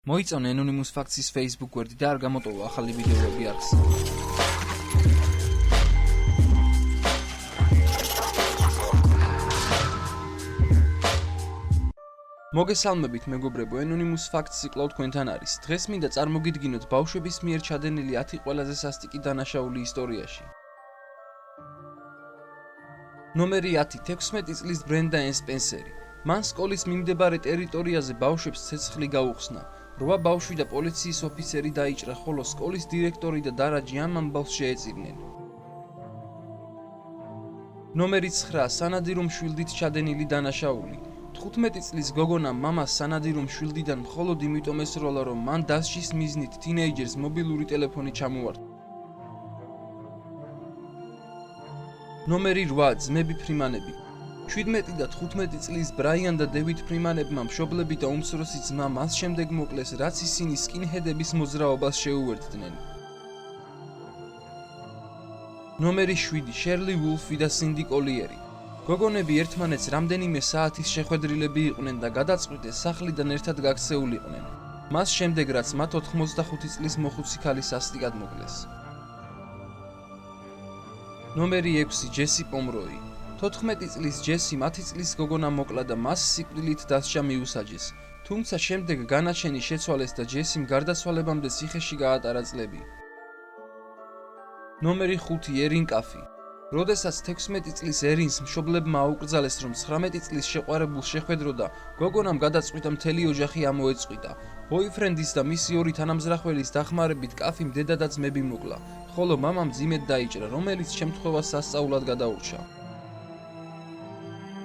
მოიწონე Anonymous Facts-ის Facebook გვერდი და არ გამოტოვა ახალი ვიდეოები არქს. მოგესალმებით მეგობრებო, Anonymous Facts-ი კვლავ თქვენთან არის. დღეს მინდა წარმოგიდგინოთ ბავშვების მიერ ჩადენილი 10 ყველაზე სასტიკი დანაშაული ისტორიაში. ნომერი 10. 16 წლის ბრენდა ენ სპენსერი. მან სკოლის მიმდებარე ტერიტორიაზე ბავშვებს ცეცხლი გაუხსნა. 8 ბავშვი და პოლიციის ოფიცერი დაიჭრა, ხოლო სკოლის დირექტორი და დარაჯი ამ ამბავს შეეწირნენ. ნომერი 9. სანადირო მშვილდით ჩადენილი დანაშაული. 15 წლის გოგონამ მამას სანადირო მშვილდიდან მხოლოდ იმიტომ ესროლა, რომ მან დასჯის მიზნით თინეიჯერს მობილური ტელეფონი ჩამოართვა. ნომერი 8. ძმები ფრიმანები. 17 და 15 წლის ბრაიან და დევიდ ფრიმანებმა მშობლები და უმცროსი ძმა მას შემდეგ მოკლეს, რაც ისინი სკინჰედების მოძრაობას შეუერთდნენ. ნომერი 7. შერლი ვულფი და სინდი კოლიერი. გოგონები ერთმანეთს რამდენიმე საათის შეხვედრილები იყვნენ და გადაწყვიტეს სახლიდან ერთად გაქცეულიყვნენ. მას შემდეგ, რაც მათ 85 წლის მოხუცი ქალი სასტიკად მოკლეს. ნომერი 6. ჯესი პომროი. 14 წლის ჯესი 10 წლის გოგონა მოკლა და მას სიკვდილით დასჯა მიუსაჯეს. თუმცა შემდეგ განაჩენი შეცვალეს და ჯესიმ გარდაცვალებამდე ციხეში გაატარა წლები. ნომერი 5. ერინ კაფი. როდესაც 16 წლის ერინს მშობლებმა აუკრძალეს, რომ 19 წლის შეყვარებულს შეხვედროდა, გოგონამ გადაწყვიტა მთელი ოჯახი ამოეწყვიტა. ბოიფრენდის და მისი ორი თანამზრახველის დახმარებით კაფიმ დედა და ძმები მოკლა, ხოლო მამამ მძიმედ დაიჭრა, რომელიც შემთხვევას სასწაულად გადაურჩა.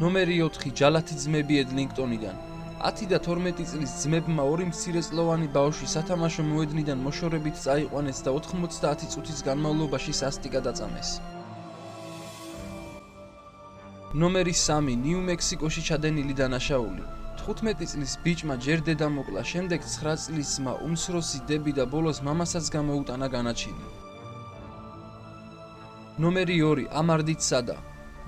ნომერი 4. ჯალათი ძმები ედლინგტონიდან. 10 და 12 წლის ძმებმა ორი მცირეწლოვანი ბავშვი სათამაშო მოედნიდან მოშორებით წაიყვანეს და 90 წუთის განმავლობაში სასტიკად აწამეს. ნომერი 3. ნიუ-მექსიკოში ჩადენილი დანაშაული. 15 წლის ბიჭმა ჯერ დედა მოკლა, შემდეგ 9 წლის ძმა, უმცროსი დები და ბოლოს მამასაც გამოუტანა განაჩენი. ნომერი 2. ამარდით სადა.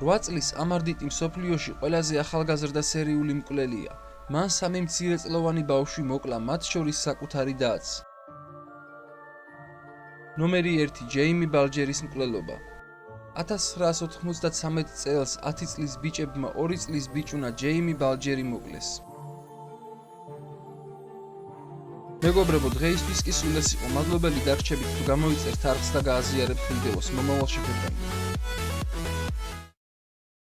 8 წლის ამარდიტი მსოფლიოში ყველაზე ახალგაზრდა სერიული მკვლელია. მან 3 მცირეწლოვანი ბავშვი მოკლა, მათ შორის საკუთარი დაც. ნომერი 1. ჯეიმი ბალჯერის მკვლელობა. 1993 წელს 10 წლის ბიჭებმა 2 წლის ბიჭუნა ჯეიმი ბალჯერი მოკლეს. მეგობრებო, დღეისთვის კი სულ ეს იყო. მადლობელი დარჩებით, თუ გამოიწერთ არხს და გააზიარებთ ვიდეოს. მომავალ შეხვედრამდე.